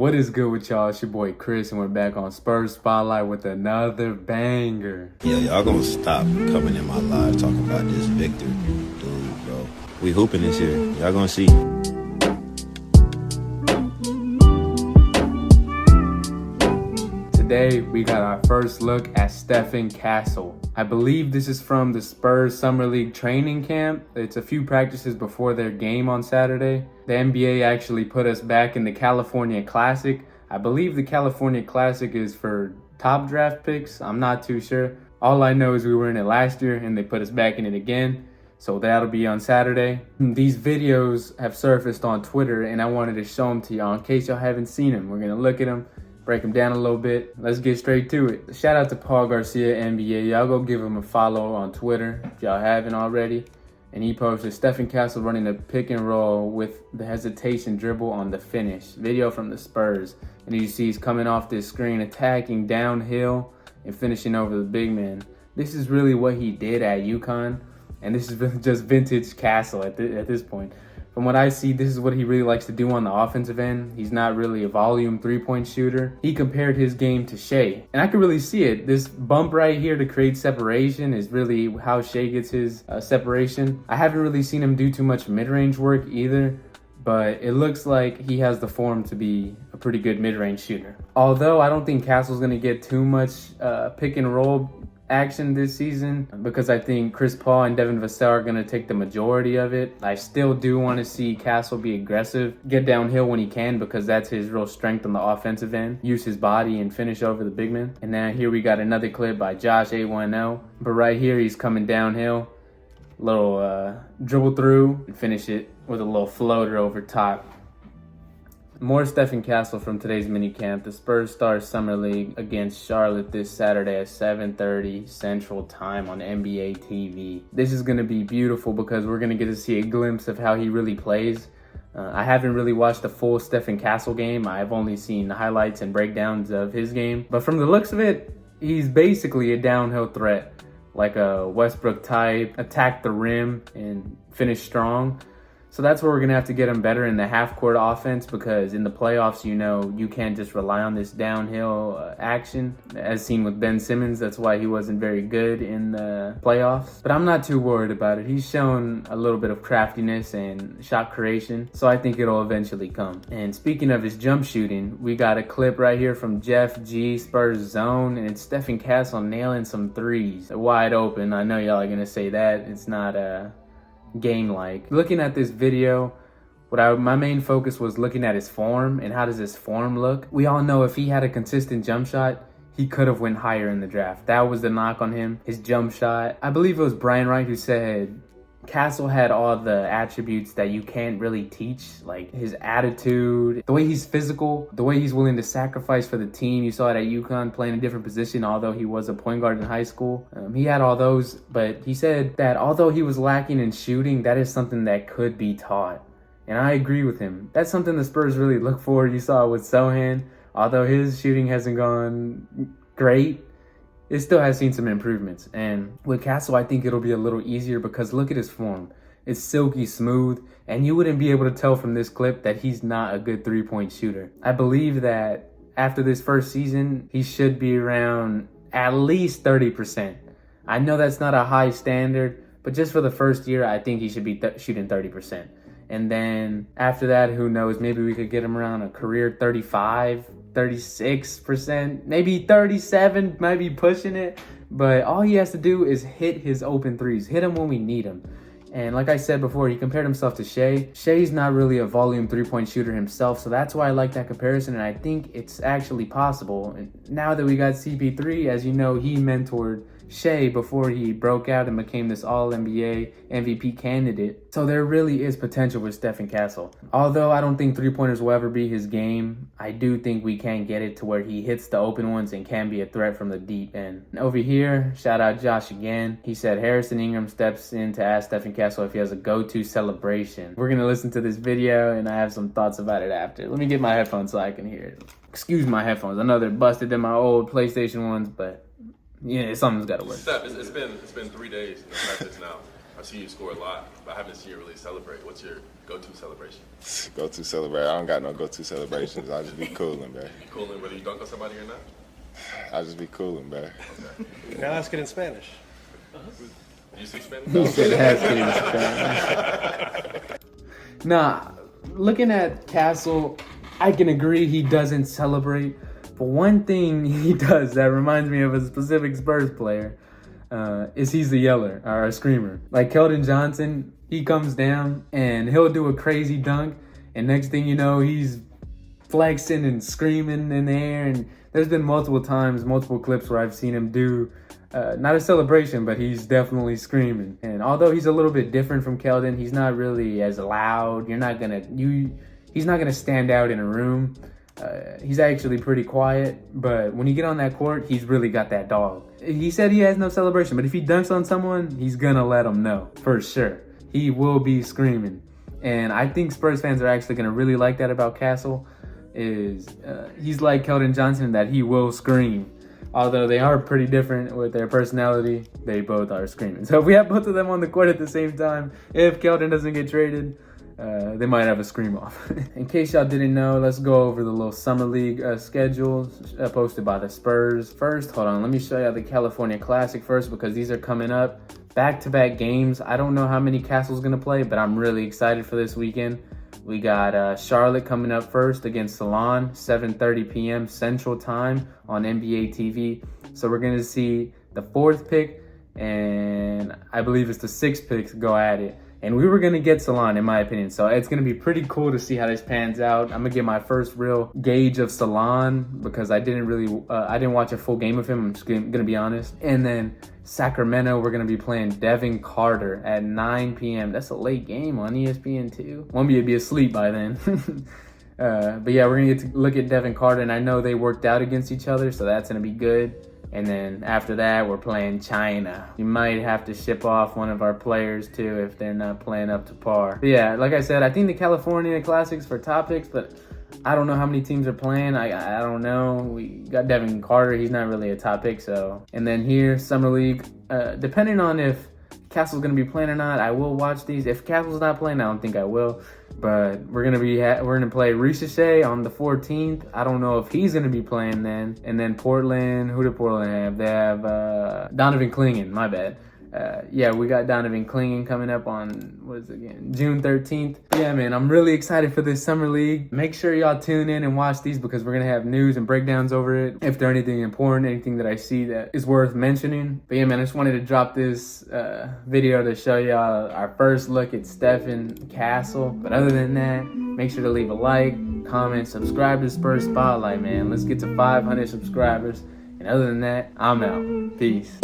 What is good with y'all? It's your boy Chris, and we're back on Spurs Spotlight with another banger. Yeah, y'all gonna stop coming in my live talking about this Victor dude, bro. We hooping this year. Y'all gonna see. Today, we got our first look at Stephon Castle. I believe this is from the Spurs Summer League training camp. It's a few practices before their game on Saturday. The NBA actually put us back in the California Classic. I believe the California Classic is for top draft picks. I'm not too sure. All I know is we were in it last year and they put us back in it again. So that'll be on Saturday. These videos have surfaced on Twitter and I wanted to show them to y'all in case y'all haven't seen them. We're gonna look at them, break them down a little bit. Let's get straight to it. Shout out to Paul Garcia, NBA. Y'all go give him a follow on Twitter if y'all haven't already. And he posted Stephon Castle running a pick and roll with the hesitation dribble on the finish. Video from the Spurs. And you see he's coming off this screen, attacking downhill and finishing over the big man. This is really what he did at UConn. And this is just vintage Castle at this point. From what I see, this is what he really likes to do on the offensive end. He's not really a volume three-point shooter. He compared his game to Shea. And I can really see it. This bump right here to create separation is really how Shea gets his separation. I haven't really seen him do too much mid-range work either, but it looks like he has the form to be a pretty good mid-range shooter. Although I don't think Castle's going to get too much pick and roll action this season because I think Chris Paul and Devin Vassell are going to take the majority of it. I still do want to see Castle be aggressive, get downhill when he can because that's his real strength on the offensive end. Use his body and finish over the big man. And now here we got another clip by Josh 810. But right here he's coming downhill, little dribble through and finish it with a little floater over top. More Stephon Castle from today's minicamp. The Spurs start Summer League against Charlotte this Saturday at 7:30 Central Time on NBA TV. This is going to be beautiful because we're going to get to see a glimpse of how he really plays. I haven't really watched the full Stephon Castle game. I've only seen the highlights and breakdowns of his game. But from the looks of it, he's basically a downhill threat, like a Westbrook type, attack the rim and finish strong. So that's where we're going to have to get him better in the half-court offense because in the playoffs, you know, you can't just rely on this downhill action. As seen with Ben Simmons, that's why he wasn't very good in the playoffs. But I'm not too worried about it. He's shown a little bit of craftiness and shot creation, so I think it'll eventually come. And speaking of his jump shooting, we got a clip right here from Jeff G, Spurs Zone, and it's Stephon Castle nailing some threes. Wide open. I know y'all are going to say that. It's not game-like. Looking at this video, my main focus was looking at his form and how does his form look. We all know if he had a consistent jump shot, he could have went higher in the draft. That was the knock on him, his jump shot. I believe it was Brian Wright who said Castle had all the attributes that you can't really teach, like his attitude, the way he's physical, the way he's willing to sacrifice for the team. You saw it at UConn playing a different position, although he was a point guard in high school. He had all those, but he said that although he was lacking in shooting, that is something that could be taught. And I agree with him. That's something the Spurs really look for. You saw it with Sohan. Although his shooting hasn't gone great, it still has seen some improvements. And with Castle, I think it'll be a little easier because look at his form. It's silky smooth, and you wouldn't be able to tell from this clip that he's not a good three-point shooter. I believe that after this first season, he should be around at least 30%. I know that's not a high standard, but just for the first year, I think he should be shooting 30%. And then after that, who knows, maybe we could get him around a career 35, 36%, maybe 37, might be pushing it. But all he has to do is hit his open threes, hit them when we need them. And like I said before, he compared himself to Shea. Shea's not really a volume three-point shooter himself, so that's why I like that comparison, and I think it's actually possible. And now that we got CP3, as you know, he mentored Shea before he broke out and became this All-NBA MVP candidate. So there really is potential with Stephon Castle. Although I don't think three-pointers will ever be his game, I do think we can get it to where he hits the open ones and can be a threat from the deep end. And over here, shout out Josh again. He said Harrison Ingram steps in to ask Stephon Castle if he has a go-to celebration. We're going to listen to this video and I have some thoughts about it after. Let me get my headphones so I can hear it. Excuse my headphones. I know they're busted than my old PlayStation ones, but yeah, something's got to work. Steph, it's been 3 days in practice now. I've seen you score a lot, but I haven't seen you really celebrate. What's your go-to celebration? Go-to celebrate. I don't got no go-to celebrations. I just be cooling, man. You cooling whether you dunk on somebody or not? I just be cooling, man. Okay. Now ask it in Spanish. You speak Spanish? It has to be Spanish. Nah, looking at Castle, I can agree he doesn't celebrate. But one thing he does that reminds me of a specific Spurs player is he's the yeller or a screamer. Like Keldon Johnson, he comes down and he'll do a crazy dunk, and next thing you know, he's flexing and screaming in the air. And there's been multiple times, multiple clips where I've seen him do not a celebration, but he's definitely screaming. And although he's a little bit different from Keldon, he's not really as loud. He's not gonna stand out in a room. He's actually pretty quiet, but when you get on that court, he's really got that dog. He said he has no celebration, but if he dunks on someone, he's gonna let them know for sure. He will be screaming, and I think Spurs fans are actually gonna really like that about Castle. He's like Keldon Johnson in that he will scream. Although they are pretty different with their personality, they both are screaming. So if we have both of them on the court at the same time, if Keldon doesn't get traded, they might have a scream off. In case y'all didn't know, let's go over the little summer league schedule posted by the Spurs. First, hold on, let me show y'all the California Classic first, because these are coming up. Back-to-back games. I don't know how many Castle's gonna play, but I'm really excited for this weekend. We got Charlotte coming up first against Salon, 7:30 p.m. Central Time on NBA TV. So we're gonna see the 4th pick, and I believe it's the 6th pick go at it. And we were going to get Salon, in my opinion. So it's going to be pretty cool to see how this pans out. I'm going to get my first real gauge of Salon, because I didn't watch a full game of him. I'm just going to be honest. And then Sacramento, we're going to be playing Devin Carter at 9 p.m. That's a late game on ESPN2. Wemby would be asleep by then. But yeah, we're going to get to look at Devin Carter. And I know they worked out against each other, so that's going to be good. And then after that, we're playing China. We might have to ship off one of our players too if they're not playing up to par. But yeah, like I said, I think the California Classics for top picks, but I don't know how many teams are playing. I don't know. We got Devin Carter. He's not really a top pick. So, and then here, Summer League, depending on if Castle's going to be playing or not, I will watch these. If Castle's not playing, I don't think I will. But we're gonna play Ricochet on the 14th. I don't know if he's gonna be playing then. And then Portland, who did Portland have? They have Donovan Clingan. My bad. Yeah, we got Donovan Clingan coming up on, June 13th. Yeah, man, I'm really excited for this summer league. Make sure y'all tune in and watch these, because we're gonna have news and breakdowns over it. If there's anything important, anything that I see that is worth mentioning. But yeah, man, I just wanted to drop this video to show y'all our first look at Stephon Castle. But other than that, make sure to leave a like, comment, subscribe to Spurs Spotlight, man. Let's get to 500 subscribers. And other than that, I'm out. Peace.